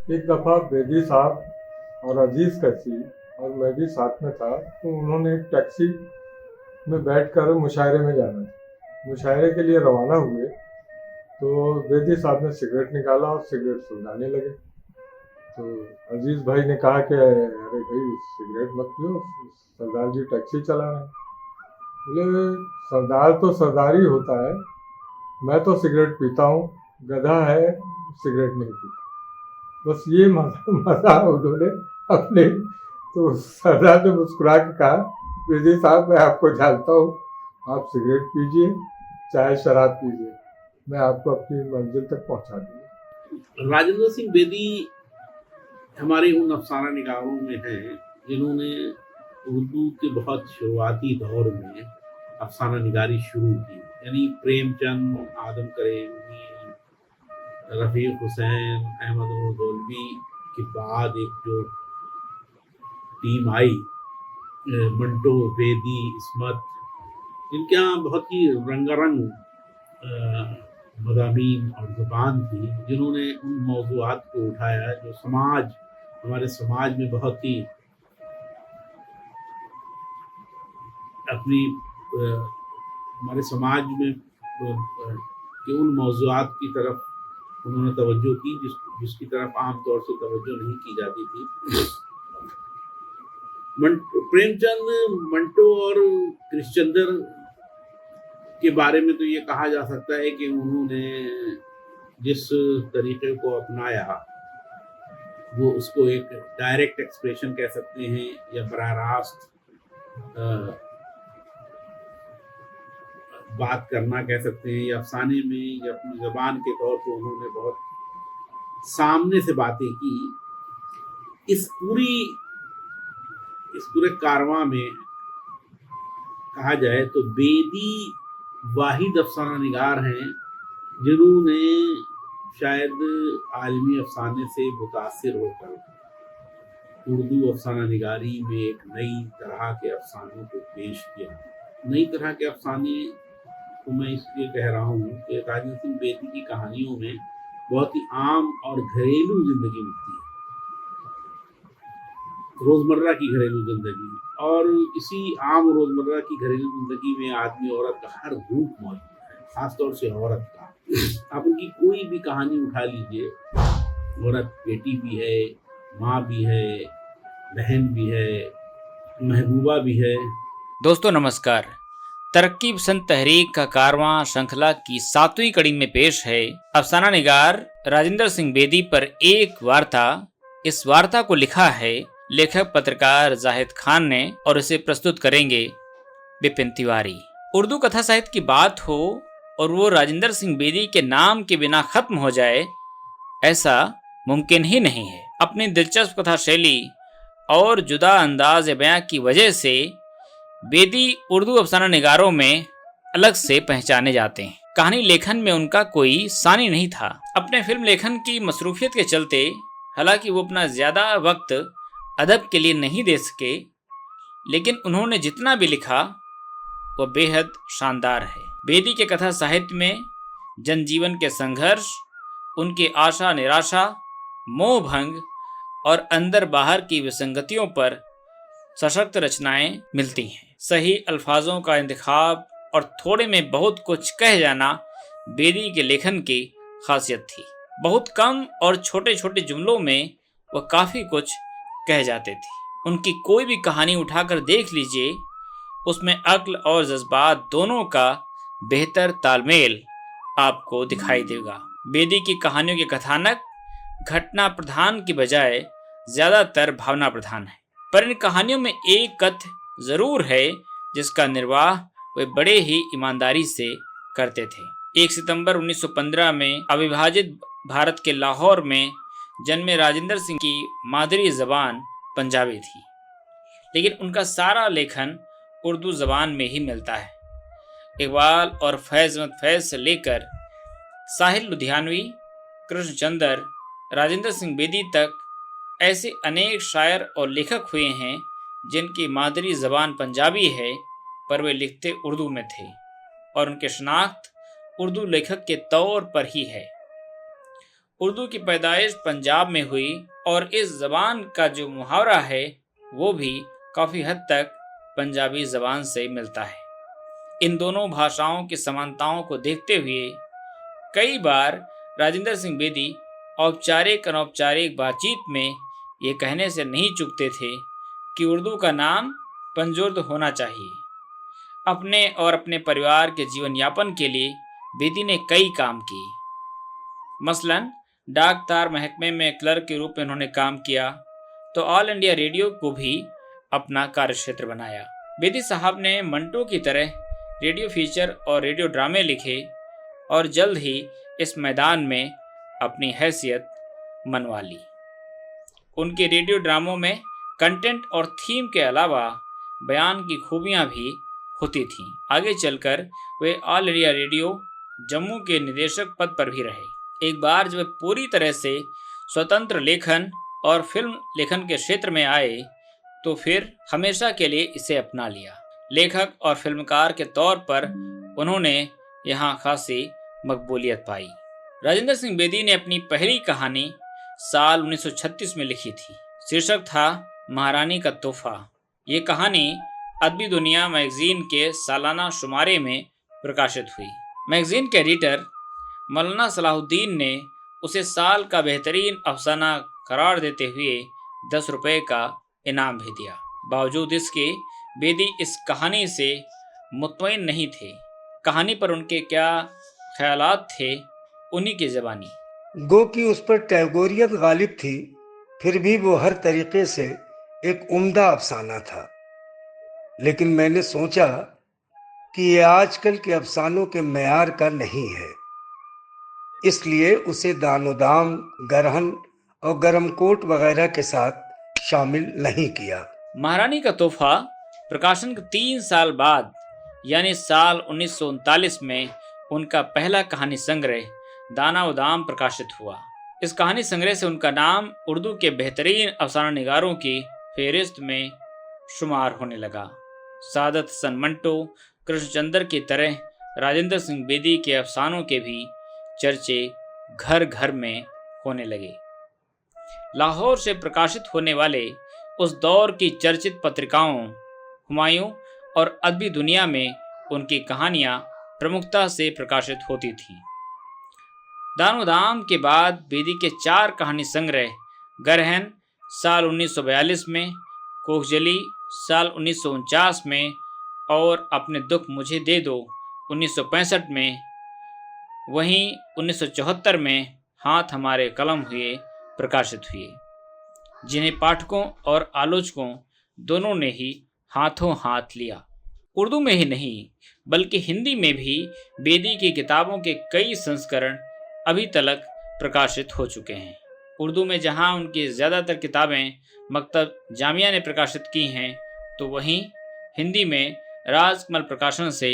एक दफ़ा बेदी साहब और अजीज़ कैसी और मैं भी साथ में था, तो उन्होंने एक टैक्सी में बैठकर मुशायरे में जाना था। मुशायरे के लिए रवाना हुए तो बेदी साहब ने सिगरेट निकाला और सिगरेट सुलगाने लगे। तो अजीज़ भाई ने कहा कि अरे भाई सिगरेट मत पियो, सरदार जी टैक्सी चला रहे हैं। बोले सरदार तो सरदार ही होता है, मैं तो सिगरेट पीता हूँ, गधा है सिगरेट नहीं पीता। बस ये मजा उन्होंने अपने। तो सरदार ने मुस्कुरा के कहा, बेदी साहब मैं आपको जानता हूँ, आप सिगरेट पीजिए चाहे शराब पीजिए, मैं आपको अपनी मंजिल तक पहुँचा दूँगा। राजेंद्र सिंह बेदी हमारे उन अफसाना निगारों में हैं जिन्होंने उर्दू के बहुत शुरुआती दौर में अफसाना निगारी शुरू की। यानी प्रेमचंद, आदम करेमी, रफ़ीक हुसैन, अहमद गौलवी के बाद एक जो टीम आई, मंटो, बेदी, इस्मत, इनके यहाँ बहुत ही रंगारंग मज़ामीन और ज़ुबान थी जिन्होंने उन मौज़ूआत को उठाया जो हमारे समाज में बहुत ही अपनी हमारे समाज में के उन मौज़ूआत की तरफ उन्होंने तवज्जो की जिसकी तरफ आम तौर से तवज्जो नहीं की जाती थी। प्रेमचंद, मंटो और कृष्णचंद्र के बारे में तो ये कहा जा सकता है कि उन्होंने जिस तरीके को अपनाया वो उसको एक डायरेक्ट एक्सप्रेशन कह सकते हैं या बराह रास्त बात करना कह सकते हैं, या अफसाने में या अपनी ज़बान के तौर पर उन्होंने बहुत सामने से बातें की। इस पूरे कारवां में कहा जाए तो बेदी वाहिद अफसाना निगार हैं जिन्होंने शायद आलमी अफसाने से मुतासिर होकर उर्दू अफसाना निगारी में एक नई तरह के अफसानों को पेश किया। नई तरह के अफसाने को मैं इसलिए कह रहा हूँ कि राजेंद्र सिंह बेदी की कहानियों में बहुत ही आम और घरेलू जिंदगी मिलती है, रोज़मर्रा की घरेलू जिंदगी। और इसी आम रोज़मर्रा की घरेलू जिंदगी में आदमी औरत का हर रूप मौजूद है, खासतौर से औरत का। आप उनकी कोई भी कहानी उठा लीजिए, औरत बेटी भी है, माँ भी है, बहन भी है, महबूबा भी है। दोस्तों नमस्कार। तरक्की पसंद तहरीक का कारवां श्रृंखला की 7वीं कड़ी में पेश है अफसाना निगार राजेंद्र सिंह बेदी पर एक वार्ता। इस वार्ता को लिखा है लेखक पत्रकार जाहिद खान ने और इसे प्रस्तुत करेंगे विपिन तिवारी। उर्दू कथा साहित्य की बात हो और वो राजेंद्र सिंह बेदी के नाम के बिना खत्म हो जाए, ऐसा मुमकिन ही नहीं है। अपनी दिलचस्प कथा शैली और जुदा अंदाज बयां की वजह से बेदी उर्दू अफसाना निगारों में अलग से पहचाने जाते हैं। कहानी लेखन में उनका कोई सानी नहीं था। अपने फिल्म लेखन की मसरूफियत के चलते हालांकि वो अपना ज्यादा वक्त अदब के लिए नहीं दे सके, लेकिन उन्होंने जितना भी लिखा वह बेहद शानदार है। बेदी के कथा साहित्य में जनजीवन के संघर्ष, उनके आशा निराशा, मोह भंग और अंदर बाहर की विसंगतियों पर सशक्त रचनाएं मिलती हैं। सही अल्फाजों का इंतखाब और थोड़े में बहुत कुछ कह जाना बेदी के लेखन की खासियत थी। बहुत कम और छोटे छोटे जुमलों में वह काफ़ी कुछ कह जाते थे। उनकी कोई भी कहानी उठाकर देख लीजिए, उसमें अक्ल और जज्बात दोनों का बेहतर तालमेल आपको दिखाई देगा। बेदी की कहानियों के कथानक घटना प्रधान की बजाय ज़्यादातर भावना प्रधान है, पर इन कहानियों में एक कथ्य ज़रूर है जिसका निर्वाह वे बड़े ही ईमानदारी से करते थे। 1 सितंबर 1915 में अविभाजित भारत के लाहौर में जन्मे राजेंद्र सिंह की मादरी ज़बान पंजाबी थी, लेकिन उनका सारा लेखन उर्दू ज़बान में ही मिलता है। इकबाल और फैज़ अहमद फैज़ से लेकर साहिल लुधियानवी, कृष्णचंद्र, राजेंद्र सिंह बेदी तक ऐसे अनेक शायर और लेखक हुए हैं जिनकी मादरी ज़बान पंजाबी है, पर वे लिखते उर्दू में थे और उनके शनाख्त उर्दू लेखक के तौर पर ही है। उर्दू की पैदाइश पंजाब में हुई और इस जबान का जो मुहावरा है वो भी काफी हद तक पंजाबी जबान से मिलता है। इन दोनों भाषाओं की समानताओं को देखते हुए कई बार राजेंद्र सिंह बेदी औपचारिक अनौपचारिक बातचीत में ये कहने से नहीं चूकते थे कि उर्दू का नाम पंजुर्द होना चाहिए। अपने और अपने परिवार के जीवन यापन के लिए बेदी ने कई काम किए। मसलन डाक तार महकमे में क्लर्क के रूप में उन्होंने काम किया, तो ऑल इंडिया रेडियो को भी अपना कार्यक्षेत्र बनाया। बेदी साहब ने मंटो की तरह रेडियो फीचर और रेडियो ड्रामे लिखे और जल्द ही इस मैदान में अपनी हैसियत मनवा ली। उनके रेडियो ड्रामों में कंटेंट और थीम के अलावा बयान की खूबियां भी होती थीं। आगे चलकर वे ऑल इंडिया रेडियो जम्मू के निदेशक पद पर भी रहे। एक बार जब वे पूरी तरह से स्वतंत्र लेखन और फिल्म लेखन के क्षेत्र में आए तो फिर हमेशा के लिए इसे अपना लिया। लेखक और फिल्मकार के तौर पर उन्होंने यहाँ खासी मकबूलियत पाई। राजेंद्र सिंह बेदी ने अपनी पहली कहानी साल 1936 में लिखी थी। शीर्षक था महारानी का तोहफा। ये कहानी अदबी दुनिया मैगजीन के सालाना शुमारे में प्रकाशित हुई। मैगजीन के एडिटर मौलाना सलाहुद्दीन ने उसे साल का बेहतरीन अफसाना करार देते हुए 10 रुपए का इनाम भी दिया। बावजूद इसके बेदी इस कहानी से मुतमईन नहीं थे। कहानी पर उनके क्या ख्यालात थे, उन्हीं की ज़बानी। गो कि उस पर टैगोरियत गालिब थी, फिर भी वो हर तरीके से एक उम्दा अफसाना था। लेकिन मैंने सोचा कि ये आजकल के अफसानों के मेयार का नहीं है, इसलिए उसे दानोदाम, गरहन और गरमकोट वगैरह के साथ शामिल नहीं किया। महारानी का तोहफा प्रकाशन के 3 साल बाद यानी साल 1939 में उनका पहला कहानी संग्रह दाना उदाम प्रकाशित हुआ। इस कहानी संग्रह से उनका नाम उर्दू के बेहतरीन अफसाना निगारों की फेहरिस्त में शुमार होने लगा। सादत हसन मंटो, कृष्णचंद्र की तरह राजेंद्र सिंह बेदी के अफसानों के भी चर्चे घर घर में होने लगे। लाहौर से प्रकाशित होने वाले उस दौर की चर्चित पत्रिकाओं हुमायूं और अदबी दुनिया में उनकी कहानियां प्रमुखता से प्रकाशित होती थीं। दानोदाम के बाद बेदी के 4 कहानी संग्रह गरहन साल 1942 में, कोखजली साल 1949 में और अपने दुख मुझे दे दो 1965 में, वहीं 1974 में हाथ हमारे कलम हुए प्रकाशित हुए, जिन्हें पाठकों और आलोचकों दोनों ने ही हाथों हाथ लिया। उर्दू में ही नहीं बल्कि हिंदी में भी बेदी की किताबों के कई संस्करण अभी तक प्रकाशित हो चुके हैं। उर्दू में जहां उनकी ज़्यादातर किताबें मकतब जामिया ने प्रकाशित की हैं, तो वहीं हिंदी में राजकमल प्रकाशन से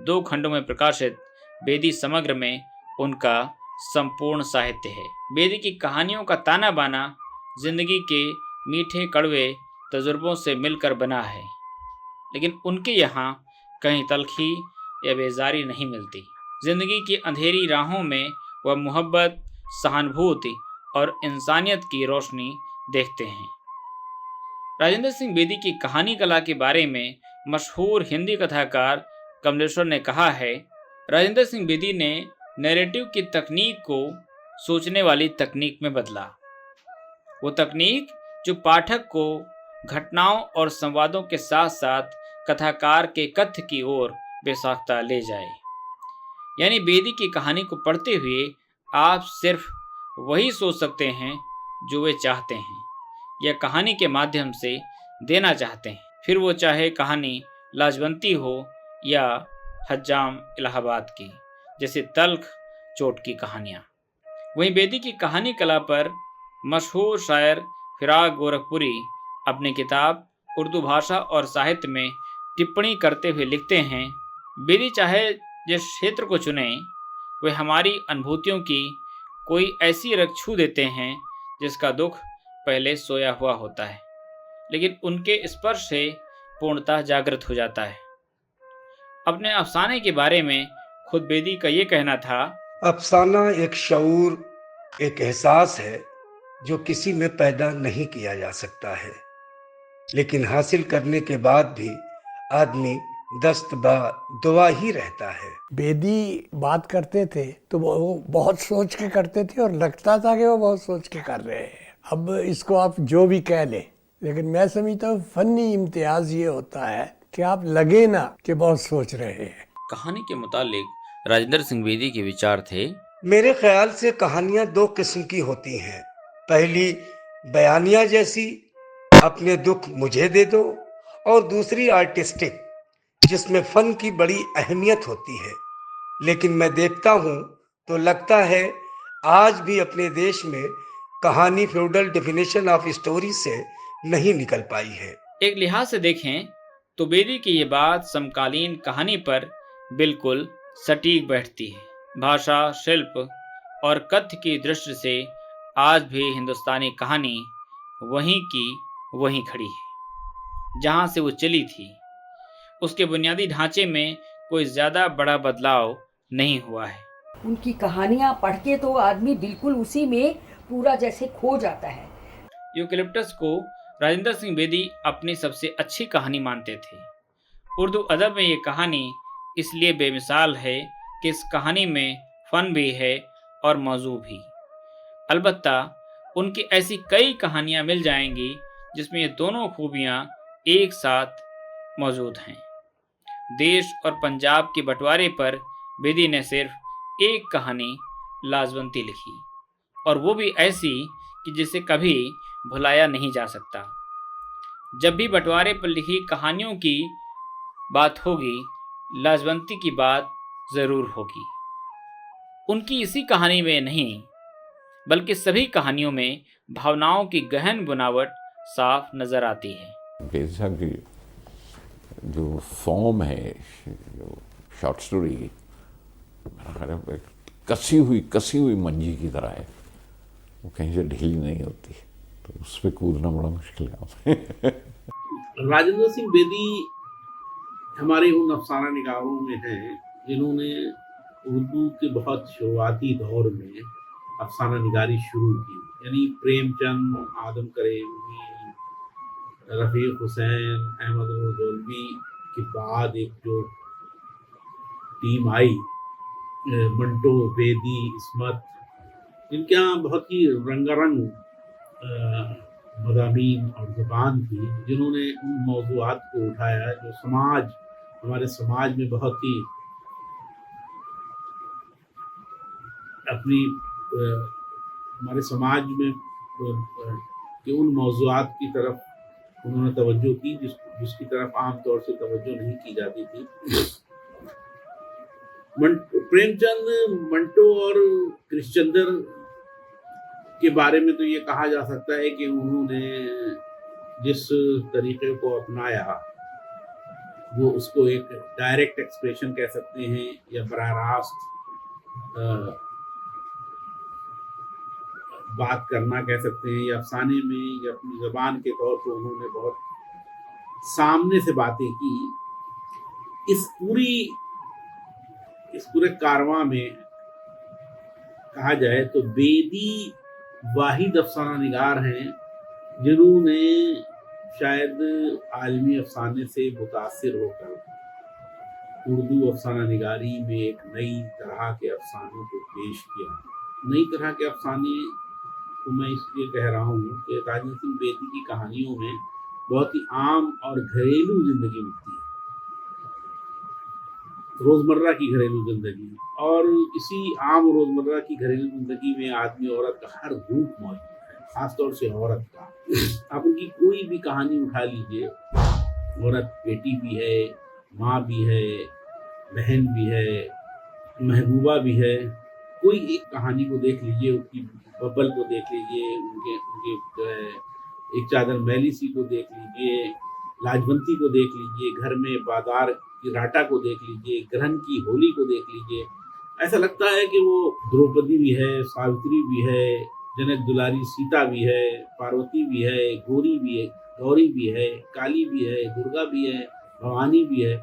2 खंडों में प्रकाशित बेदी समग्र में उनका संपूर्ण साहित्य है। बेदी की कहानियों का ताना बाना जिंदगी के मीठे कड़वे तजुर्बों से मिलकर बना है, लेकिन उनके यहाँ कहीं तलखी या बेजारी नहीं मिलती। जिंदगी की अंधेरी राहों में वह मोहब्बत, सहानुभूति और इंसानियत की रोशनी देखते हैं। राजेंद्र सिंह बेदी की कहानी कला के बारे में मशहूर हिंदी कथाकार कमलेश्वर ने कहा है, राजेंद्र सिंह बेदी ने नैरेटिव की तकनीक को सोचने वाली तकनीक में बदला। वो तकनीक जो पाठक को घटनाओं और संवादों के साथ साथ कथाकार के कथ्य की ओर बेसाख्ता ले जाए। यानी बेदी की कहानी को पढ़ते हुए आप सिर्फ वही सोच सकते हैं जो वे चाहते हैं या कहानी के माध्यम से देना चाहते हैं, फिर वो चाहे कहानी लाजवंती हो या हज्जाम इलाहाबाद की जैसे तल्ख चोट की कहानियाँ। वहीं बेदी की कहानी कला पर मशहूर शायर फिराक गोरखपुरी अपनी किताब उर्दू भाषा और साहित्य में टिप्पणी करते हुए लिखते हैं, बेदी चाहे जिस क्षेत्र को चुने वे हमारी अनुभूतियों की कोई ऐसी रग छू देते हैं जिसका दुख पहले सोया हुआ होता है, लेकिन उनके स्पर्श से पूर्णतः जागृत हो जाता है। अपने अफसाने के बारे में खुद बेदी का ये कहना था, अफसाना एक शऊर, एक एहसास है जो किसी में पैदा नहीं किया जा सकता है, लेकिन हासिल करने के बाद भी आदमी दस्तबा दुआ ही रहता है। बेदी बात करते थे तो वो बहुत सोच के करते थे और लगता था कि वो बहुत सोच के कर रहे हैं। अब इसको आप जो भी कह लें, लेकिन मैं समझता हूँ फनी इम्तियाज ये होता है कि आप लगे ना कि बहुत सोच रहे हैं। कहानी के मुतालिक राजेंद्र सिंह बेदी के विचार थे, मेरे ख्याल से कहानियां दो किस्म की होती हैं। पहली बयानिया जैसी, अपने दुख मुझे दे दो, और दूसरी आर्टिस्टिक, जिसमें फन की बड़ी अहमियत होती है। लेकिन मैं देखता हूँ तो लगता है आज भी अपने देश में कहानी फ्यूडल डेफिनेशन ऑफ स्टोरी से नहीं निकल पाई है। एक लिहाज से देखें तो बेदी की ये बात समकालीन कहानी पर बिल्कुल सटीक बैठती है। भाषा, शिल्प और कथ्य की दृष्टि से आज भी हिंदुस्तानी कहानी वहीं की वहीं खड़ी है जहां से वो चली थी। उसके बुनियादी ढांचे में कोई ज्यादा बड़ा बदलाव नहीं हुआ है। उनकी कहानियां पढ़ के तो आदमी बिल्कुल उसी में पूरा जैसे खो जाता है। यूकेलिप्टस को राजेंद्र सिंह बेदी अपनी सबसे अच्छी कहानी मानते थे। उर्दू अदब में ये कहानी इसलिए बेमिसाल है कि इस कहानी में फन भी है और मौजू भी। अलबत्ता उनकी ऐसी कई कहानियां मिल जाएंगी जिसमें ये दोनों खूबियां एक साथ मौजूद हैं। देश और पंजाब के बंटवारे पर बेदी ने सिर्फ एक कहानी लाजवंती लिखी, और वो भी ऐसी कि जिसे कभी भुलाया नहीं जा सकता। जब भी बंटवारे पर लिखी कहानियों की बात होगी, लाजवंती की बात जरूर होगी। उनकी इसी कहानी में नहीं बल्कि सभी कहानियों में भावनाओं की गहन बुनावट साफ नजर आती है। बेदी साहब की जो फॉर्म है, जो शॉर्ट स्टोरी की, मेरा ख्याल है कसी हुई मंजी की तरह है। वो कहीं से ढीली नहीं होती, तो उस पर कूदना बड़ा मुश्किल है। राजेंद्र सिंह बेदी हमारे उन अफसाना निगारों में हैं जिन्होंने उर्दू के बहुत शुरुआती दौर में अफसाना निगारी शुरू की। यानी प्रेमचंद, आदम करेमी, रफ़ीक हुसैन, अहमद गजनवी के बाद एक जो टीम आई, मंटो, बेदी, इस्मत, इनके यहाँ बहुत ही रंगारंग मज़ामीन और ज़बान थी जिन्होंने उन मौज़ूआत को उठाया जो हमारे समाज में बहुत ही हमारे समाज में के उन मौज़ूआत की तरफ उन्होंने तवज्जो की जिसकी तरफ आम तौर से तवज्जो नहीं की जाती थी। प्रेमचंद, मंटो और कृष्णचंद्र के बारे में तो ये कहा जा सकता है कि उन्होंने जिस तरीके को अपनाया वो उसको एक डायरेक्ट एक्सप्रेशन कह सकते हैं या बराह रास्त बात करना कह सकते हैं, या अफसाने में या अपनी ज़बान के तौर पर उन्होंने बहुत सामने से बातें की। इस पूरे कारवां में कहा जाए तो बेदी वाहिद अफसाना निगार हैं जिन्होंने शायद आलमी अफसाने से मुतासिर होकर उर्दू अफसाना निगारी में एक नई तरह के अफसानों को पेश किया। नई तरह के अफसाने तो मैं इसलिए कह रहा हूँ कि राजेंद्र सिंह बेदी की कहानियों में बहुत ही आम और घरेलू जिंदगी मिलती है, रोज़मर्रा की घरेलू जिंदगी। और इसी आम रोज़मर्रा की घरेलू जिंदगी में आदमी औरत का हर रूप मौजूद है, खासतौर से औरत का। आप उनकी कोई भी कहानी उठा लीजिए, औरत बेटी भी है, माँ भी है, बहन भी है, महबूबा भी है। कोई एक कहानी को देख लीजिए, उनकी बब्बल को देख लीजिए, उनके जो है एक चादर मैली सी को देख लीजिए, लाजवंती को देख लीजिए, घर में बाजार की राटा को देख लीजिए, ग्रहण की होली को देख लीजिए। ऐसा लगता है कि वो द्रौपदी भी है, सावित्री भी है, जनक दुलारी सीता भी है, पार्वती भी है, गौरी भी है, काली भी है, दुर्गा भी है, भवानी भी है।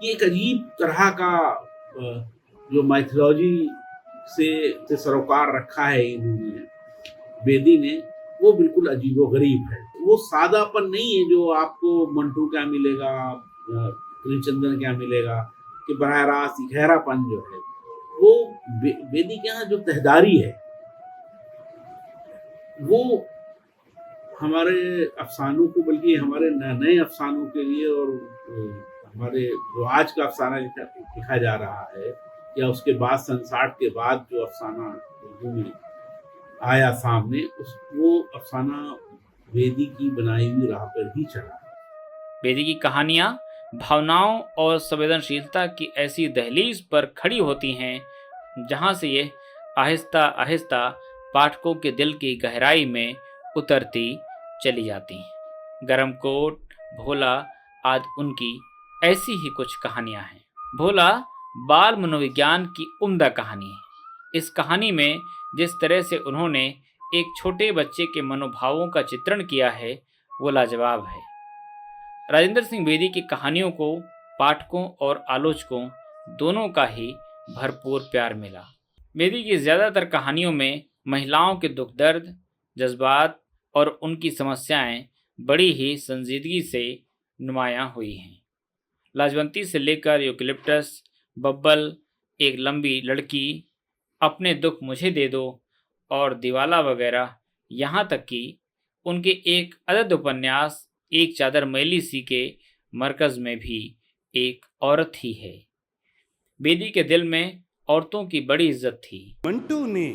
ये एक अजीब तरह का जो माइथोलॉजी से सरोकार रखा है इन्होंने, बेदी ने, वो बिल्कुल अजीबोगरीब है। वो सादापन नहीं है जो आपको मंटू क्या मिलेगा, प्रेमचंद्र क्या मिलेगा, कि बराह रास्त गहरापन जो है वो बेदी के यहाँ जो तहदारी है वो हमारे अफसानों को, बल्कि हमारे नए अफसानों के लिए और हमारे जो आज का अफसाना लिखा जा रहा है या उसके बाद 1960 के बाद जो अफसाना उर्दू में आया सामने, वो अफसाना बेदी की बनाई हुई राह पर ही चला। बेदी की कहानियाँ भावनाओं और संवेदनशीलता की ऐसी दहलीज पर खड़ी होती हैं जहाँ से ये आहिस्ता आहिस्ता पाठकों के दिल की गहराई में उतरती चली जाती हैं। गरम कोट, भोला आदि उनकी ऐसी ही कुछ कहानियाँ हैं। भोला बाल मनोविज्ञान की उम्दा कहानी है। इस कहानी में जिस तरह से उन्होंने एक छोटे बच्चे के मनोभावों का चित्रण किया है वो लाजवाब है। राजेंद्र सिंह बेदी की कहानियों को पाठकों और आलोचकों दोनों का ही भरपूर प्यार मिला। बेदी की ज़्यादातर कहानियों में महिलाओं के दुख दर्द, जज्बात और उनकी समस्याएं बड़ी ही संजीदगी से नुमायां हुई हैं। लाजवंती से लेकर यूकलिप्टस, बब्बल, एक लंबी लड़की, अपने दुख मुझे दे दो और दिवाला वगैरह, यहाँ तक कि उनके एक अदद उपन्यास एक चादर मैली सी के मरकज़ में भी एक औरत ही है। बेदी के दिल में औरतों की बड़ी इज्जत थी। मंटू ने,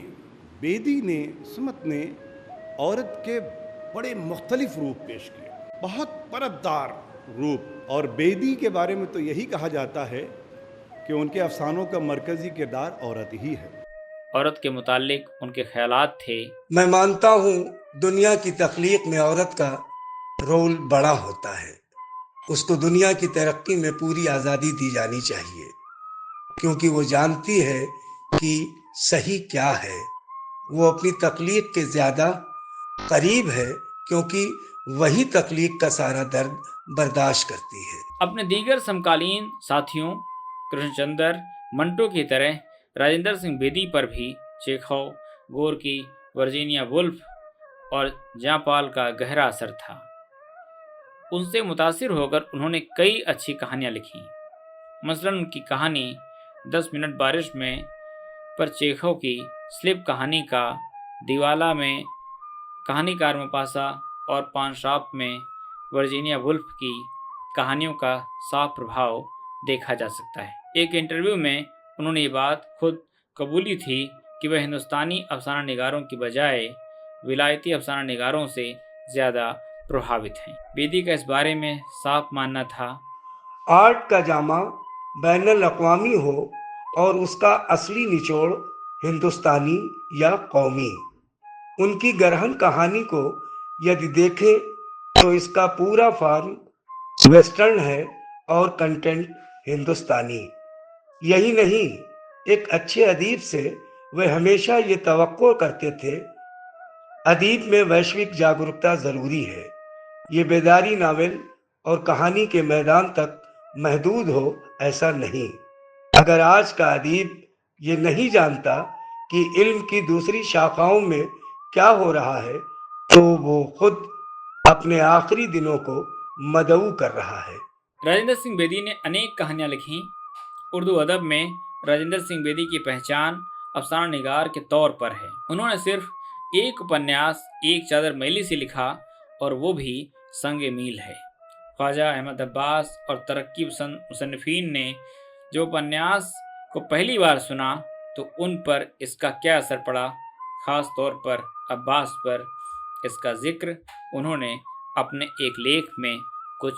बेदी ने, सुमत ने औरत के बड़े मुख्तलिफ रूप पेश किए, बहुत परतदार रूप। और बेदी के बारे में तो यही कहा जाता है कि उनके अफसानों का मरकजी किरदार औरत ही है। औरत के मुताल्लिक उनके ख्यालात थे। मैं मानता हूँ दुनिया की तख्लीक में औरत का रोल बड़ा होता है। उसको दुनिया की तरक्की में पूरी आज़ादी दी जानी चाहिए, क्योंकि वो जानती है कि सही क्या है। वो अपनी तख्लीक के ज़्यादा करीब है, क्योंकि वही तख्लीक का सारा दर्द बर्दाश्त करती है। अपने दीगर समकालीन साथियों कृष्णचंद्र, मंटो की तरह राजेंद्र सिंह बेदी पर भी चेखव, गोरकी, वर्जीनिया वुल्फ और जयपाल का गहरा असर था। उनसे मुतासिर होकर उन्होंने कई अच्छी कहानियाँ लिखी। मसलन उनकी कहानी 10 मिनट बारिश में पर चेखव की स्लिप कहानी का दिवाला में कहानीकार मोपासा और पान शॉप में वर्जीनिया वुल्फ की कहानियों का साफ प्रभाव देखा जा सकता है। एक इंटरव्यू में उन्होंने ये बात खुद कबूली थी कि वह हिंदुस्तानी अफसाना निगारों की बजाय विलायती अफसाना निगारों से ज़्यादा प्रभावित हैं। बेदी का इस बारे में साफ मानना था, आर्ट का जामा बैनुल अक़वामी हो और उसका असली निचोड़ हिंदुस्तानी या कौमी। उनकी गरहन कहानी को यदि देखें तो इसका पूरा फॉर्म वेस्टर्न है और कंटेंट हिंदुस्तानी। यही नहीं, एक अच्छे अदीब से वे हमेशा ये तवक्को करते थे, अदीब में वैश्विक जागरूकता ज़रूरी है। ये बेदारी नावल और कहानी के मैदान तक महदूद हो, ऐसा नहीं। अगर आज का अदीब ये नहीं जानता कि इल्म की दूसरी शाखाओं में क्या हो रहा है, तो वो खुद अपने आखिरी दिनों को मदऊ कर रहा है। राजेंद्र सिंह बेदी ने अनेक कहानियाँ लिखीं। उर्दू अदब में राजेंद्र सिंह बेदी की पहचान अफसाना निगार के तौर पर है। उन्होंने सिर्फ एक उपन्यास एक चादर मैली से लिखा और वो भी संग मील है। ख्वाजा अहमद अब्बास और तरक्की मुसन्निफीन ने जो उपन्यास को पहली बार सुना तो उन पर इसका क्या असर पड़ा, ख़ास तौर पर अब्बास पर, इसका जिक्र उन्होंने अपने एक लेख में कुछ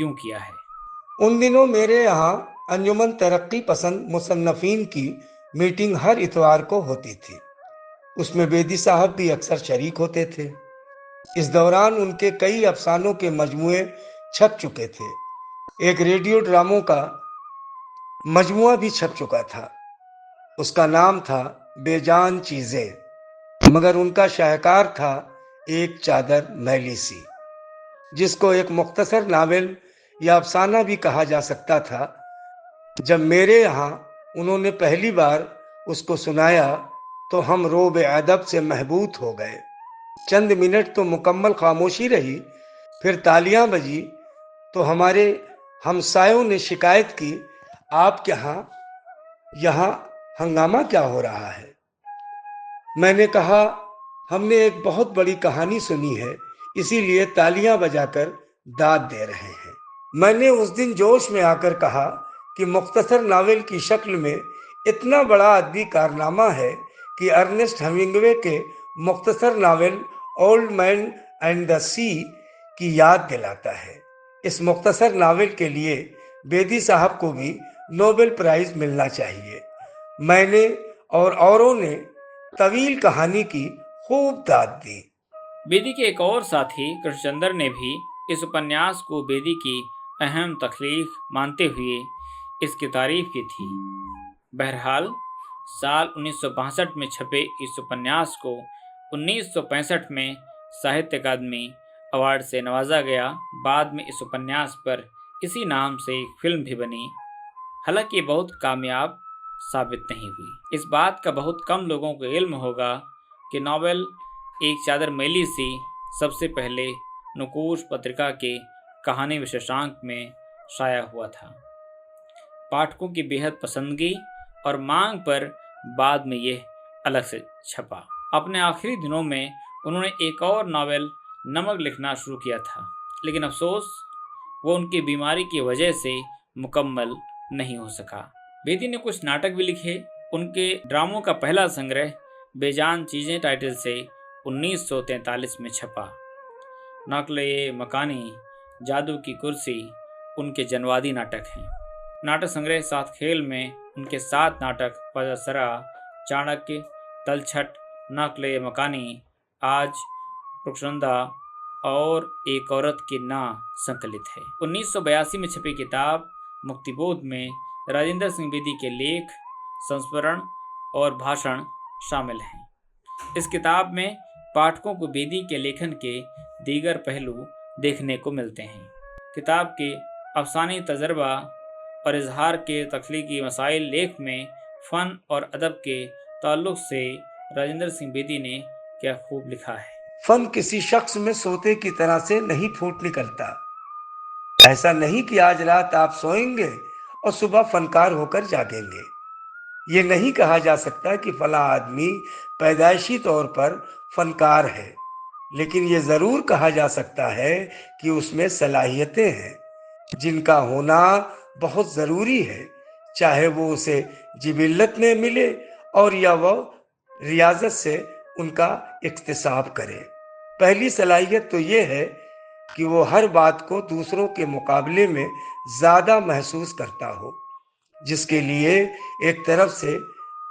यूं किया है। उन दिनों मेरे यहाँ अंजुमन तरक्की पसंद मुसन्नफीन की मीटिंग हर इतवार को होती थी। उसमें बेदी साहब भी अक्सर शरीक होते थे। इस दौरान उनके कई अफसानों के मजमुए छप चुके थे। एक रेडियो ड्रामों का मजमुआ भी छप चुका था। उसका नाम था बेजान चीज़ें, मगर उनका शाहकार था एक चादर मैली सी, जिसको एक मुख्तसर नावल या अफसाना भी कहा जा सकता था। जब मेरे यहाँ उन्होंने पहली बार उसको सुनाया तो हम रोब अदब से महबूत हो गए। चंद मिनट तो मुकम्मल खामोशी रही, फिर तालियां बजी तो हमारे हमसायों ने शिकायत की, आपके यहाँ हंगामा क्या हो रहा है? मैंने कहा, हमने एक बहुत बड़ी कहानी सुनी है, इसीलिए तालियां बजाकर दाद दे रहे हैं। मैंने उस दिन जोश में आकर कहा कि मुख्तसर नावल की शक्ल में इतना बड़ा अदबी कारनामा है कि अर्नेस्ट हेमिंग्वे के मुख्तसर novel Old Man and the Sea की याद दिलाता है। इस मुख्तसर नावल के लिए बेदी साहब को भी नोबेल प्राइज मिलना चाहिए। मैंने और औरों ने तवील कहानी की खूब दाद दी। बेदी के एक और साथी कृष्णचंद्र ने भी इस उपन्यास को बेदी की अहम तख्लीक मानते हुए इसकी तारीफ की थी। बहरहाल साल 1962 में छपे इस उपन्यास को 1965 में साहित्य अकादमी अवार्ड से नवाजा गया। बाद में इस उपन्यास पर इसी नाम से एक फिल्म भी बनी, हालांकि बहुत कामयाब साबित नहीं हुई। इस बात का बहुत कम लोगों को इल्म होगा कि नॉवेल एक चादर मैली सी सबसे पहले नकूश पत्रिका के कहानी विशेषांक में शाया हुआ था। पाठकों की बेहद पसंदगी और मांग पर बाद में यह अलग से छपा। अपने आखिरी दिनों में उन्होंने एक और नॉवेल नमक लिखना शुरू किया था, लेकिन अफसोस वो उनकी बीमारी की वजह से मुकम्मल नहीं हो सका। बेदी ने कुछ नाटक भी लिखे। उनके ड्रामों का पहला संग्रह बेजान चीज़ें टाइटल से 1943 में छपा। नकले मकानी, जादू की कुर्सी उनके जनवादी नाटक हैं। नाटक संग्रह सात खेल में उनके 7 नाटक पदसरा, चाणक्य, तलछट, नकले मकानी, आज, रुखसंदा और एक औरत की ना संकलित है। 1982 में छपी किताब मुक्तिबोध में राजेंद्र सिंह बेदी के लेख, संस्मरण और भाषण शामिल हैं। इस किताब में पाठकों को बेदी के लेखन के दीगर पहलू देखने को मिलते हैं। किताब के अफसानी तजर्बा और इजहार के तख्लीकी मसाइल लेख में फ़न और अदब के ताल्लुक से राजेंद्र सिंह बेदी ने क्या खूब लिखा है। फन किसी शख्स में सोते की तरह से नहीं फूट निकलता। ऐसा नहीं कि आज रात आप सोएंगे और सुबह फनकार होकर जागेंगे। ये नहीं कहा जा सकता कि फला आदमी पैदाइशी तौर पर फनकार है, लेकिन ये जरूर कहा जा सकता है कि उसमें सलाहियतें हैं जिनका होना बहुत जरूरी है, चाहे वो उसे जिबिल्लत में मिले और या वह रियाजत से उनका इक्तिसाब करे। पहली सलाहियत तो ये है कि वो हर बात को दूसरों के मुकाबले में ज्यादा महसूस करता हो, जिसके लिए एक तरफ से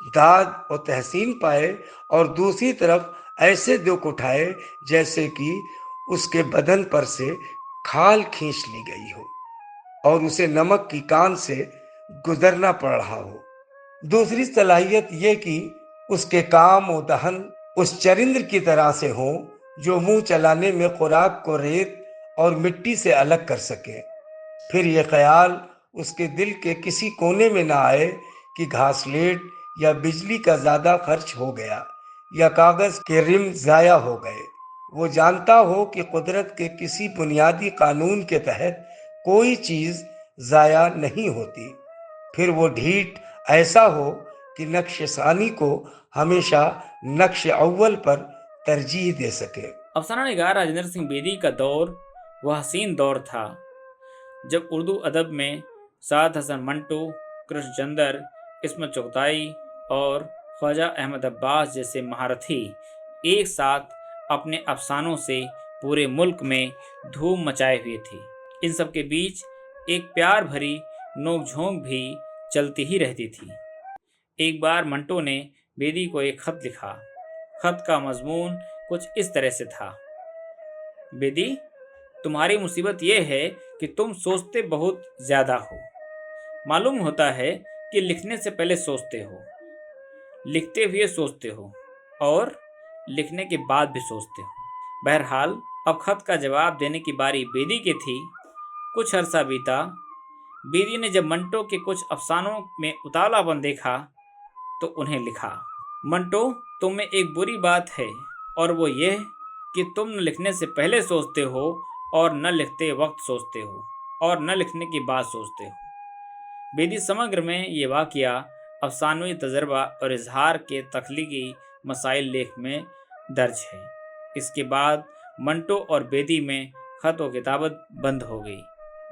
दाद और तहसीन पाए और दूसरी तरफ ऐसे दुख उठाए जैसे कि उसके बदन पर से खाल खींच ली गई हो और उसे नमक की कान से गुजरना पड़ रहा हो। दूसरी सलाहियत ये कि उसके काम और दहन उस चरिंद्र की तरह से हो जो मुंह चलाने में खुराक को रेत और मिट्टी से अलग कर सके। फिर यह ख्याल उसके दिल के किसी कोने में ना आए कि घासलेट या बिजली का ज्यादा खर्च हो गया या कागज के रिम जाया हो गए। वो जानता हो कि कुदरत के किसी बुनियादी कानून के तहत कोई चीज जाया नहीं होती। फिर वो ढीठ ऐसा हो कि नक्श सानी को हमेशा नक्श अव्वल पर तरजीह दे सके। अफसाना निगार राजेंद्र सिंह बेदी का दौर वह हसीन दौर था जब उर्दू अदब में साद हसन मंटो, कृष्णचंद्र, इस्मत चुगताई और ख्वाजा अहमद अब्बास जैसे महारथी एक साथ अपने अफसानों से पूरे मुल्क में धूम मचाए हुए थे। इन सब के बीच एक प्यार भरी नोक-झोंक भी चलती ही रहती थी। एक बार मंटो ने बेदी को एक खत लिखा। खत का मजमून कुछ इस तरह से था। बेदी, तुम्हारी मुसीबत यह है कि तुम सोचते बहुत ज़्यादा हो। मालूम होता है कि लिखने से पहले सोचते हो, लिखते हुए सोचते हो और लिखने के बाद भी सोचते हो। बहरहाल अब खत का जवाब देने की बारी बेदी की थी। कुछ अरसा बीता। बेदी ने जब मंटो के कुछ अफसानों में उतावलापन देखा तो उन्हें लिखा, मंटो, तुम में एक बुरी बात है और वो ये कि तुम न लिखने से पहले सोचते हो और न लिखते वक्त सोचते हो और न लिखने के बाद सोचते हो। बेदी समग्र में ये वाक़या अफसानवी तजर्बा और इजहार के तख्लीकी मसाइल लेख में दर्ज है। इसके बाद मंटो और बेदी में ख़त व किताबत बंद हो गई।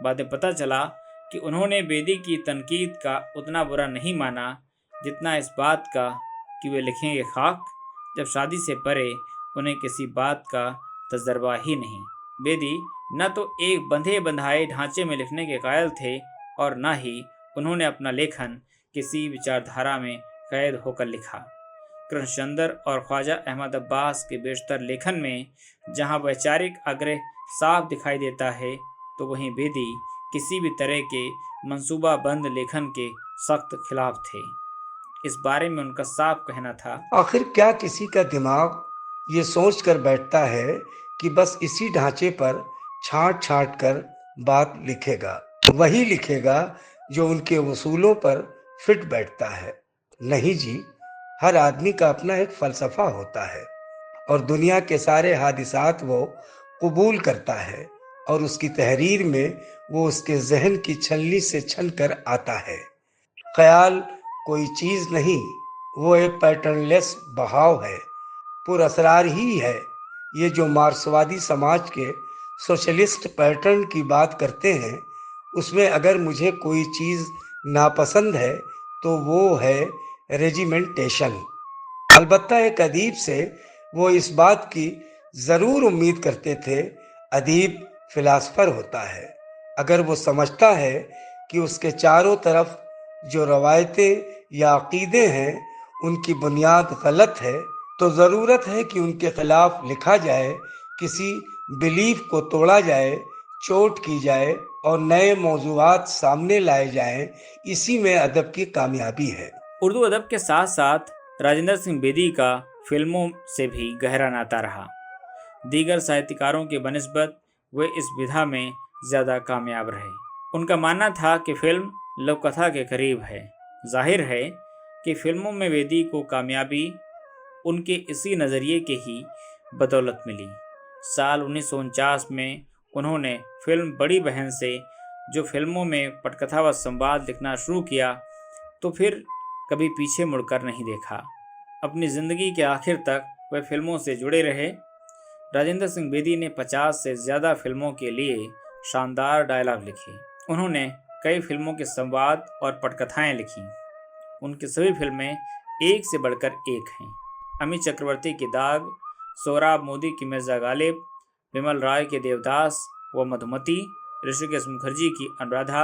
बाद में पता चला कि उन्होंने बेदी की तनकीद का उतना बुरा नहीं माना जितना इस बात का कि वे लिखेंगे खाक, जब शादी से परे उन्हें किसी बात का तजर्बा ही नहीं। बेदी न तो एक बंधे बंधाए ढांचे में लिखने के कायल थे और न ही उन्होंने अपना लेखन किसी विचारधारा में कैद होकर लिखा। कृष्णचंद्र और ख्वाजा अहमद अब्बास के बेशतर लेखन में जहाँ वैचारिक आग्रह साफ दिखाई देता है, तो वहीं बेदी किसी भी तरह के मंसूबाबंद लेखन के सख्त खिलाफ थे। इस बारे में उनका साफ कहना था, आखिर क्या किसी का दिमाग ये सोच कर बैठता है कि बस इसी ढांचे पर छांट छांट कर बात लिखेगा, वही लिखेगा जो उनके उसूलों पर फिट बैठता है। नहीं जी, हर आदमी का अपना एक फलसफा होता है और दुनिया के सारे हादिसात वो कबूल करता है और उसकी तहरीर में वो उसके जहन की छलनी से छन कर आता है। ख्याल कोई चीज नहीं, वो एक पैटर्नलेस बहाव है, पुरअसरार ही है। ये जो मार्क्सवादी समाज के सोशलिस्ट पैटर्न की बात करते हैं, उसमें अगर मुझे कोई चीज नापसंद है तो वो है रेजिमेंटेशन। अलबत्ता एक अदीब से वो इस बात की जरूर उम्मीद करते थे, अदीब फिलासफर होता है। अगर वो समझता है कि उसके चारों तरफ जो रवायतें या अकीदे हैं उनकी बुनियाद गलत है, तो ज़रूरत है कि उनके खिलाफ लिखा जाए, किसी बिलीफ को तोड़ा जाए, चोट की जाए और नए मौजूआत सामने लाए जाएं। इसी में अदब की कामयाबी है। उर्दू अदब के साथ साथ राजेंद्र सिंह बेदी का फिल्मों से भी गहरा नाता रहा। दीगर साहित्यकारों के बनिस्बत वे इस विधा में ज़्यादा कामयाब रहे। उनका मानना था कि फिल्म लोककथा के करीब है। जाहिर है कि फिल्मों में बेदी को कामयाबी उनके इसी नज़रिए के ही बदौलत मिली। साल 1949 में उन्होंने फिल्म बड़ी बहन से जो फिल्मों में पटकथा व संवाद लिखना शुरू किया, तो फिर कभी पीछे मुड़कर नहीं देखा। अपनी ज़िंदगी के आखिर तक वे फिल्मों से जुड़े रहे। राजेंद्र सिंह बेदी ने 50 से ज़्यादा फिल्मों के लिए शानदार डायलॉग लिखे। उन्होंने कई फिल्मों के संवाद और पटकथाएं लिखीं। उनकी सभी फिल्में एक से बढ़कर एक हैं। अमित चक्रवर्ती की दाग, सोहराब मोदी की मिर्ज़ा गालिब, विमल राय के देवदास व मधुमती, ऋषिकेश मुखर्जी की अनुराधा,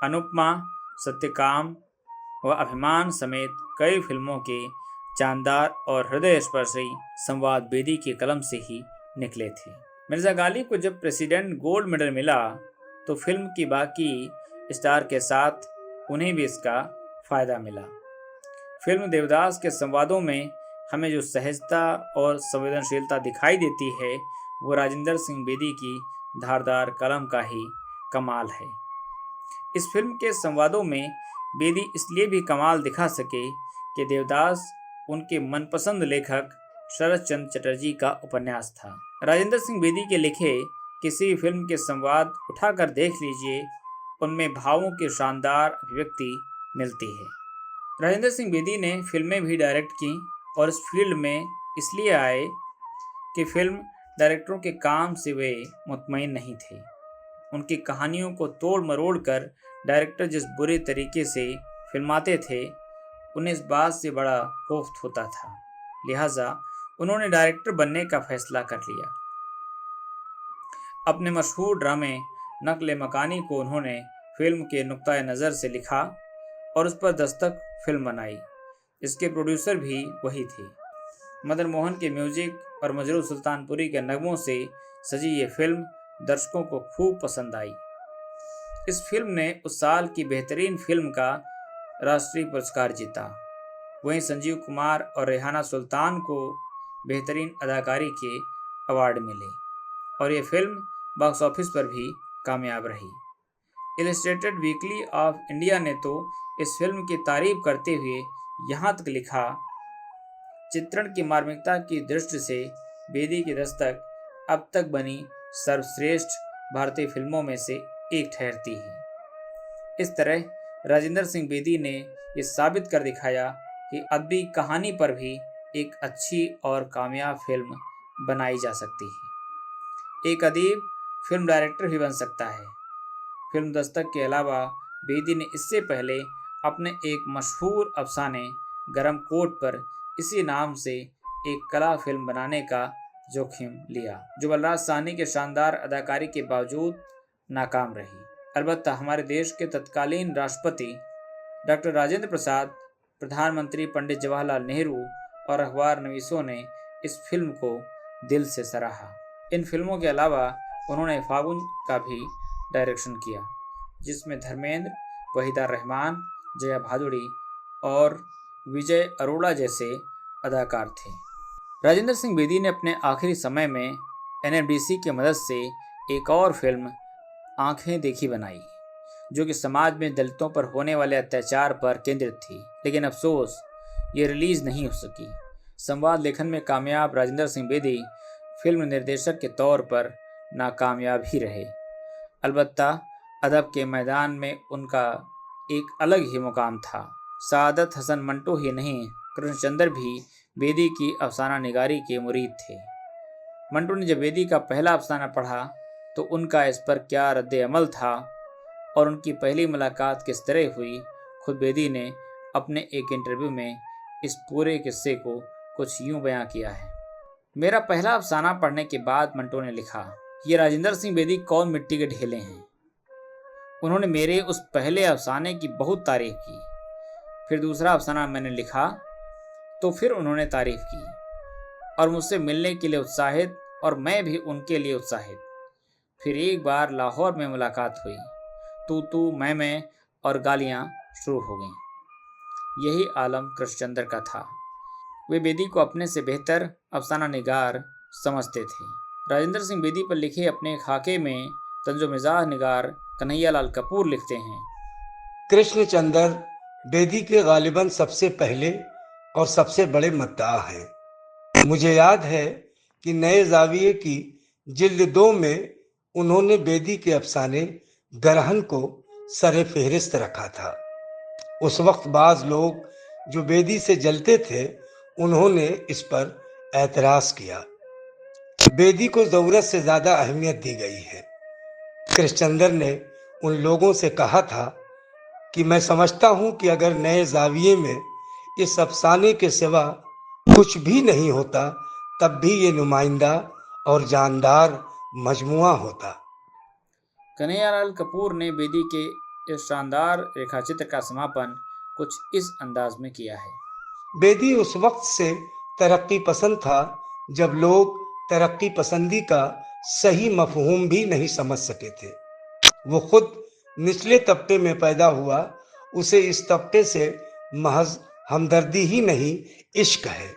अनुपमा, सत्यकाम व अभिमान समेत कई फिल्मों के जानदार और हृदय स्पर्शी संवाद बेदी के कलम से ही निकले थे। मिर्ज़ा गालिब को जब प्रेसिडेंट गोल्ड मेडल मिला तो फिल्म की बाकी स्टार के साथ उन्हें भी इसका फ़ायदा मिला। फिल्म देवदास के संवादों में हमें जो सहजता और संवेदनशीलता दिखाई देती है, वो राजेंद्र सिंह बेदी की धारदार कलम का ही कमाल है। इस फिल्म के संवादों में बेदी इसलिए भी कमाल दिखा सके कि देवदास उनके मनपसंद लेखक शरद चंद्र चटर्जी का उपन्यास था। राजेंद्र सिंह बेदी के लिखे किसी भी फिल्म के संवाद उठाकर देख लीजिए, उनमें भावों की शानदार अभिव्यक्ति मिलती है। राजेंद्र सिंह बेदी ने फिल्में भी डायरेक्ट की और इस फील्ड में इसलिए आए कि फिल्म डायरेक्टरों के काम से वे मुतमईन नहीं थे। उनकी कहानियों को तोड़ मरोड़ कर डायरेक्टर जिस बुरे तरीके से फिल्माते थे, उन्हें इस बात से बड़ा खौफ होता था। लिहाजा उन्होंने डायरेक्टर बनने का फैसला कर लिया। अपने मशहूर ड्रामे नक्ल मकानी को उन्होंने फिल्म के नुक्ता नज़र से लिखा और उस पर दस्तक फिल्म बनाई। इसके प्रोड्यूसर भी वही थे। मदन मोहन के म्यूजिक और मजरूर सुल्तानपुरी के नगमों से सजी ये फिल्म दर्शकों को खूब पसंद आई। इस फिल्म ने उस साल की बेहतरीन फिल्म का राष्ट्रीय पुरस्कार जीता। वहीं संजीव कुमार और रेहाना सुल्तान को बेहतरीन अदाकारी के अवार्ड मिले और ये फिल्म बॉक्स ऑफिस पर भी कामयाब रही। इलस्ट्रेटेड वीकली ऑफ इंडिया ने तो इस फिल्म की तारीफ करते हुए यहाँ तक लिखा, चित्रण की मार्मिकता की दृष्टि से बेदी की दस्तक अब तक बनी सर्वश्रेष्ठ भारतीय फिल्मों में से एक ठहरती है। इस तरह राजेंद्र सिंह बेदी ने ये साबित कर दिखाया कि अदबी कहानी पर भी एक अच्छी और कामयाब फिल्म बनाई जा सकती है। एक अदीब फिल्म डायरेक्टर भी बन सकता है। फिल्म दस्तक के अलावा बेदी ने इससे पहले अपने एक मशहूर अफसाने गरम कोट पर इसी नाम से एक कला फिल्म बनाने का जोखिम लिया, जो बलराज साहनी के शानदार अदाकारी के बावजूद नाकाम रही। अलबत्ता हमारे देश के तत्कालीन राष्ट्रपति डॉक्टर राजेंद्र प्रसाद, प्रधानमंत्री पंडित जवाहरलाल नेहरू और अखबार नवीसों ने इस फिल्म को दिल से सराहा। इन फिल्मों के अलावा उन्होंने फागुन का भी डायरेक्शन किया, जिसमें धर्मेंद्र, वहीदा रहमान, जया भादुड़ी और विजय अरोड़ा जैसे अदाकार थे। राजेंद्र सिंह बेदी ने अपने आखिरी समय में NMDC की मदद से एक और फिल्म आंखें देखी बनाई, जो कि समाज में दलितों पर होने वाले अत्याचार पर केंद्रित थी, लेकिन अफसोस ये रिलीज नहीं हो सकी। संवाद लेखन में कामयाब राजेंद्र सिंह बेदी फिल्म निर्देशक के तौर पर नाकामयाब ही रहे। अलबत्ता अदब के मैदान में उनका एक अलग ही मुकाम था। सादत हसन मंटो ही नहीं, कृष्णचंद्र भी बेदी की अफसाना निगारी के मुरीद थे। मंटो ने जब बेदी का पहला अफसाना पढ़ा तो उनका इस पर क्या रद्द अमल था और उनकी पहली मुलाकात किस तरह हुई, खुद बेदी ने अपने एक इंटरव्यू में इस पूरे किस्से को कुछ यूं बयां किया है। मेरा पहला अफसाना पढ़ने के बाद मंटो ने लिखा, ये राजेंद्र सिंह बेदी कौन मिट्टी के ढेले हैं। उन्होंने मेरे उस पहले अफसाने की बहुत तारीफ की। फिर दूसरा अफसाना मैंने लिखा तो फिर उन्होंने तारीफ की और मुझसे मिलने के लिए उत्साहित और मैं भी उनके लिए उत्साहित। फिर एक बार लाहौर में मुलाकात हुई, तू मैं और गालियाँ शुरू हो गईं। यही आलम कृष्णचंद्र का था। वे बेदी को अपने से बेहतर अफसाना निगार समझते थे। राजेंद्र सिंह बेदी पर लिखे अपने खाके में तंजो मिजाज निगार कन्हैयालाल कपूर लिखते हैं, कृष्णचंद्र बेदी के गालिबन सबसे पहले और सबसे बड़े मद्दाह हैं। मुझे याद है कि नए जाविये की जिल्द 2 में उन्होंने बेदी के अफसाने गरहन को सरे फहरिस्त रखा था। उस वक्त बाज लोग जो बेदी से जलते थे, उन्होंने इस पर एतराज किया। बेदी को जरूरत से ज्यादा अहमियत दी गई है। कृष्णचंद्र ने उन लोगों से कहा था कि मैं समझता हूं कि अगर नए जाविये में इस अफसाने के सिवा कुछ भी नहीं होता, तब भी ये नुमाइंदा और जानदार मजमुआ होता। कन्हैयालाल कपूर ने बेदी के इस शानदार रेखाचित्र का समापन कुछ इस अंदाज में किया है। बेदी उस वक्त से तरक्की पसंद था जब लोग तरक्की पसंदी का सही मफहूम भी नहीं समझ सके थे। वो खुद निचले तबके में पैदा हुआ, उसे इस तबके से महज हमदर्दी ही नहीं इश्क है।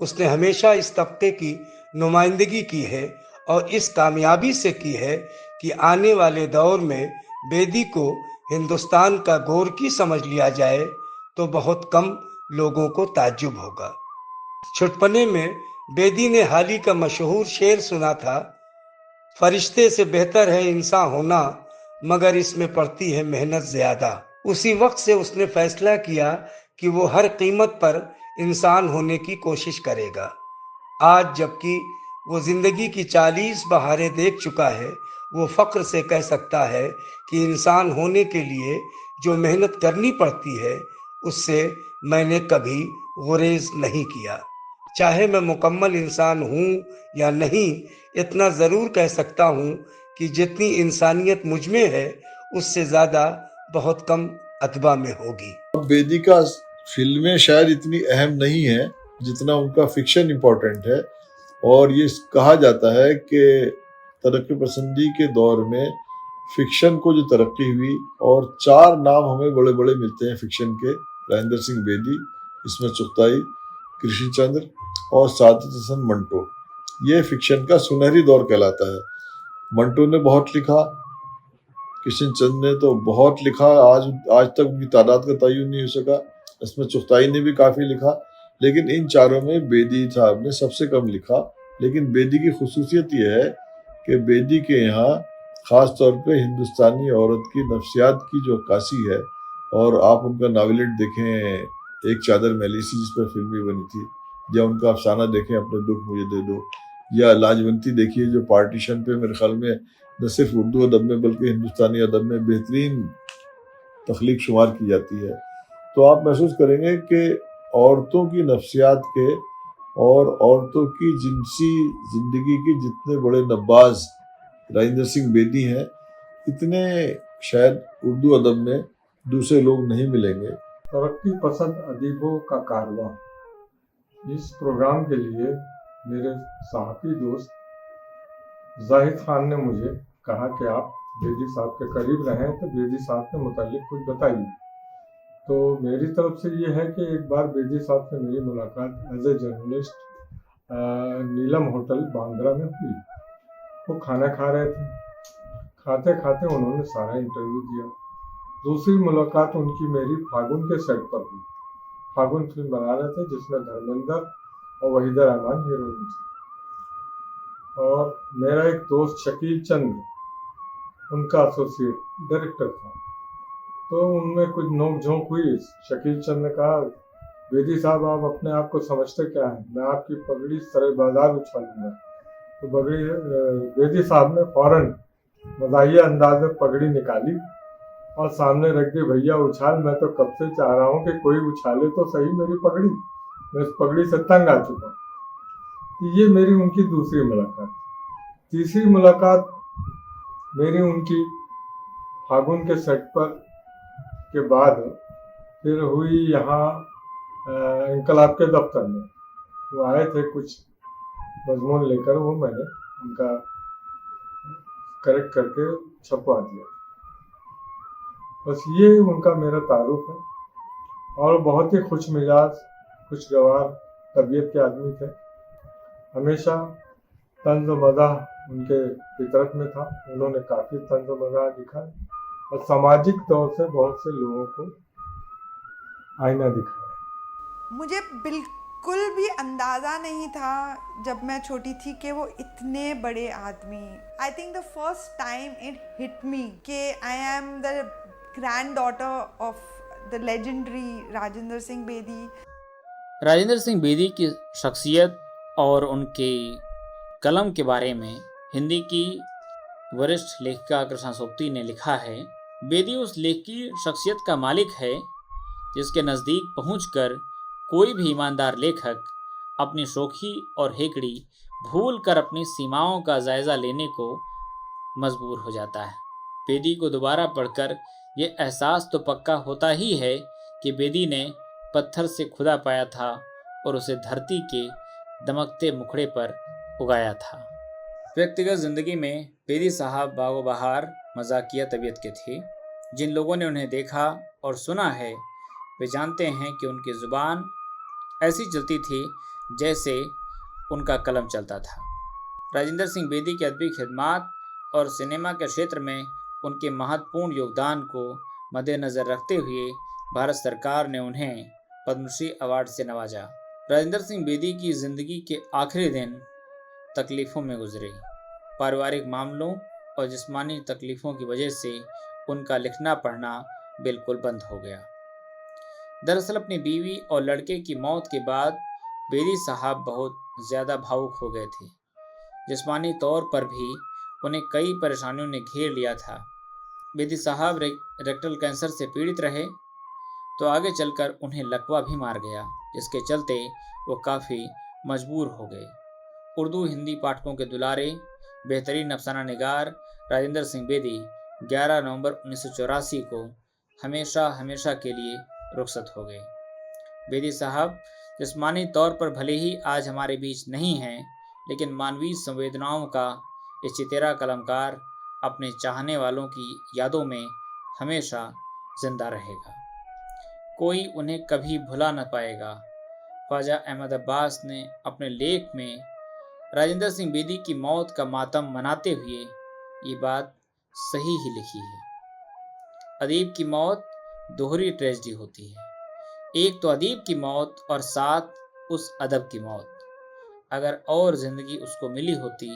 उसने हमेशा इस तबके की नुमाइंदगी की है और इस कामयाबी से की है कि आने वाले दौर में बेदी को हिंदुस्तान का गोरकी समझ लिया जाए तो बहुत कम लोगों को ताज्जुब होगा। छुटपने में बेदी ने हाल ही का मशहूर शेर सुना था, फरिश्ते से बेहतर है इंसान होना, मगर इसमें पड़ती है मेहनत ज्यादा। उसी वक्त से उसने फैसला किया कि वो हर कीमत पर इंसान होने की कोशिश करेगा। आज जबकि वो जिंदगी की 40 बहारें देख चुका है, वो फख्र से कह सकता है कि इंसान होने के लिए जो मेहनत करनी पड़ती है, उससे मैंने कभी गुरेज नहीं किया। चाहे मैं मुकम्मल इंसान हूँ या नहीं, इतना ज़रूर कह सकता हूँ कि जितनी इंसानियत मुझ में है, उससे ज़्यादा बहुत कम अतबा में होगी। बेदी का फिल्में शायद इतनी अहम नहीं है जितना उनका फिक्शन इम्पोर्टेंट है, और ये कहा जाता है कि तरक्की पसंदी के दौर में फिक्शन को जो तरक्की हुई, और 4 नाम हमें बड़े बड़े मिलते हैं फिक्शन के, राजेंद्र सिंह बेदी, इस्मत चुगताई, कृष्णचंद्र और सादत हसन मंटो। ये फिक्शन का सुनहरी दौर कहलाता है। मंटो ने बहुत लिखा, कृष्णचंद्र ने तो बहुत लिखा, आज तक उनकी तादाद का तयन नहीं हो सका। इसमें चुगताई ने भी काफ़ी लिखा, लेकिन इन चारों में बेदी साहब ने सबसे कम लिखा। लेकिन बेदी की खुसूसियत यह है कि बेदी के यहाँ ख़ास तौर पे हिंदुस्तानी औरत की नफ्सियात की जो अक्कासी है, और आप उनका नावलेट देखें एक चादर मैली सी जिस पर फिल्म भी बनी थी, या उनका अफसाना देखें अपने दुख मुझे दे दो, या लाजवंती देखिए जो पार्टीशन पे मेरे ख्याल में न सिर्फ उर्दू अदब में बल्कि हिंदुस्तानी अदब में बेहतरीन तख्लीक शुमार की जाती है। तो आप महसूस करेंगे कि औरतों की नफ्सियात के और औरतों की जिनसी जिंदगी के जितने बड़े नब्बाज राजेंद्र सिंह बेदी हैं, इतने शायद उर्दू अदब में दूसरे लोग नहीं मिलेंगे। तरक्की पसंद अदीबों का कारवां, इस प्रोग्राम के लिए मेरे सहाफ़ी दोस्त जाहिद खान ने मुझे कहा कि आप बेदी साहब के करीब रहें तो बेदी साहब के मुतालिक कुछ बताइए। तो मेरी तरफ से ये है कि एक बार बेदी साहब से मेरी मुलाकात as a journalist Neelam hotel Bandra में हुई। वो खाना खा रहे थे, खाते खाते उन्होंने सारा इंटरव्यू दिया। दूसरी मुलाकात उनकी मेरी फागुन के सेट पर हुई। फागुन फिल्म बना रहे थे जिसमें धर्मेंद्र और वहीदा रहमान हीरोइन थी, और मेरा एक दोस्त शकील चंद उनका एसोसिएट डायरेक्टर था। तो उनमें कुछ नोक झोंक हुई। शकील चंद ने कहा, बेदी साहब आप अपने आप को समझते क्या हैं, मैं आपकी पगड़ी सरे बाजार उछालूंगा। तो बेदी साहब ने फौरन मज़ाहिया अंदाज में पगड़ी निकाली और सामने रख दी, भैया उछाल, मैं तो कब से चाह रहा हूँ कि कोई उछाले तो सही मेरी पगड़ी, मैं इस पगड़ी से तंग आ चुका। तो ये मेरी उनकी दूसरी मुलाकात। तीसरी मुलाकात मेरी उनकी फागुन के सेट पर के बाद फिर हुई यहाँ इंकलाब के दफ्तर में। वो आए थे कुछ मजमून लेकर, वो मैंने उनका करेक्ट करके छपवा दिया। बस ये उनका मेरा तारुफ है। और बहुत ही खुश मिजाज खुशगवार तबीयत के आदमी थे। हमेशा तंज मज़ाह उनके फितरत में था। उन्होंने काफ़ी तंज मज़ाह लिखा और सामाजिक तौर से बहुत से लोगों को आईना दिखाया। मुझे बिल्कुल भी अंदाज़ा नहीं था जब मैं छोटी थी कि वो इतने बड़े आदमी। I think the first time it hit me कि I am the granddaughter of the legendary Rajendra Singh Bedi. Rajendra Singh Bedi की शख्सियत और उनके कलम के बारे में हिंदी की वरिष्ठ लेखिका कृष्णा सोपती ने लिखा है, बेदी उस लेख की शख्सियत का मालिक है जिसके नज़दीक पहुंचकर कोई भी ईमानदार लेखक अपनी शोखी और हेकड़ी भूल कर अपनी सीमाओं का जायज़ा लेने को मजबूर हो जाता है। बेदी को दोबारा पढ़कर ये एहसास तो पक्का होता ही है कि बेदी ने पत्थर से खुदा पाया था और उसे धरती के दमकते मुखड़े पर उगाया था। व्यक्तिगत ज़िंदगी में बेदी साहब बागो बहार मजाकिया तबीयत के थे। जिन लोगों ने उन्हें देखा और सुना है वे जानते हैं कि उनकी ज़ुबान ऐसी चलती थी जैसे उनका कलम चलता था। राजेंद्र सिंह बेदी की अदबी खिदमात और सिनेमा के क्षेत्र में उनके महत्वपूर्ण योगदान को मद्देनज़र रखते हुए भारत सरकार ने उन्हें पद्मश्री अवार्ड से नवाजा। राजेंद्र सिंह बेदी की ज़िंदगी के आखिरी दिन तकलीफ़ों में गुजरे। पारिवारिक मामलों और जिस्मानी तकलीफ़ों की वजह से उनका लिखना पढ़ना बिल्कुल बंद हो गया। दरअसल अपनी बीवी और लड़के की मौत के बाद बेदी साहब बहुत ज़्यादा भावुक हो गए थे। जिस्मानी तौर पर भी उन्हें कई परेशानियों ने घेर लिया था। बेदी साहब रेक्टल कैंसर से पीड़ित रहे तो आगे चलकर उन्हें लकवा भी मार गया, जिसके चलते वो काफ़ी मजबूर हो गए। उर्दू हिंदी पाठकों के दुलारे बेहतरीन अफसाना निगार राजेंद्र सिंह बेदी 11 नवंबर 1984 को हमेशा के लिए रुखसत हो गए। बेदी साहब जिस्मानी तौर पर भले ही आज हमारे बीच नहीं हैं, लेकिन मानवीय संवेदनाओं का ये चितेरा कलमकार अपने चाहने वालों की यादों में हमेशा जिंदा रहेगा। कोई उन्हें कभी भुला न पाएगा। ख्वाजा अहमद अब्बास ने अपने लेख में राजेंद्र सिंह बेदी की मौत का मातम मनाते हुए ये बात सही ही लिखी है। अदीब की मौत दोहरी ट्रेजेडी होती है। एक तो अदीब की मौत और साथ उस अदब की मौत। अगर और जिंदगी उसको मिली होती,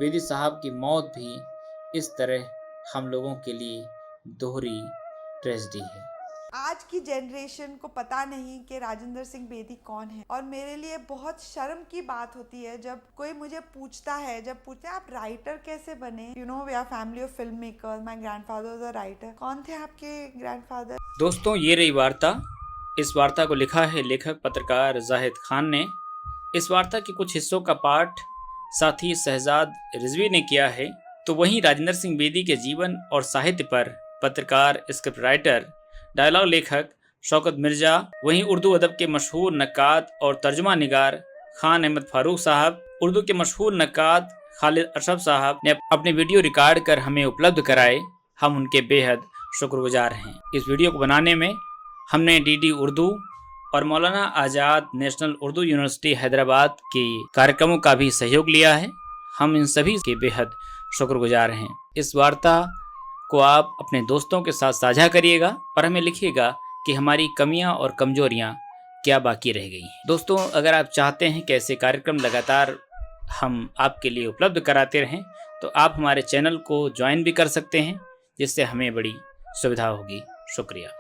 बेदी साहब की मौत भी इस तरह हम लोगों के लिए दोहरी ट्रेजेडी है। आज की जनरेशन को पता नहीं कि राजेंद्र सिंह बेदी कौन है, और मेरे लिए बहुत शर्म की बात होती है जब कोई मुझे पूछता है, आप राइटर कैसे बने। You know, we are family of film makers, my grandfather was a writer. कौन थे आपके ग्रैंडफादर? दोस्तों, ये रही वार्ता। इस वार्ता को लिखा है लेखक पत्रकार जाहिद खान ने। इस वार्ता के कुछ हिस्सों का पाठ साथी शहजाद रिजवी ने किया है। तो वहीं राजेंद्र सिंह बेदी के जीवन और साहित्य पर पत्रकार, स्क्रिप्ट राइटर, डायलॉग लेखक शौकत मिर्जा, वहीं उर्दू अदब के मशहूर नक्काद और तर्जुमा निगार खान अहमद फारूक साहब, उर्दू के मशहूर नक्काद खालिद अशरफ साहब ने अपने वीडियो रिकॉर्ड कर हमें उपलब्ध कराए। हम उनके बेहद शुक्रगुजार हैं। इस वीडियो को बनाने में हमने डीडी उर्दू और मौलाना आज़ाद नेशनल उर्दू यूनिवर्सिटी हैदराबाद के कार्यक्रमों का भी सहयोग लिया है। हम इन सभी के बेहद शुक्रगुजार हैं। इस वार्ता को आप अपने दोस्तों के साथ साझा करिएगा और हमें लिखिएगा कि हमारी कमियां और कमजोरियां क्या बाकी रह गई हैं। दोस्तों, अगर आप चाहते हैं कि ऐसे कार्यक्रम लगातार हम आपके लिए उपलब्ध कराते रहें, तो आप हमारे चैनल को ज्वाइन भी कर सकते हैं, जिससे हमें बड़ी सुविधा होगी। शुक्रिया।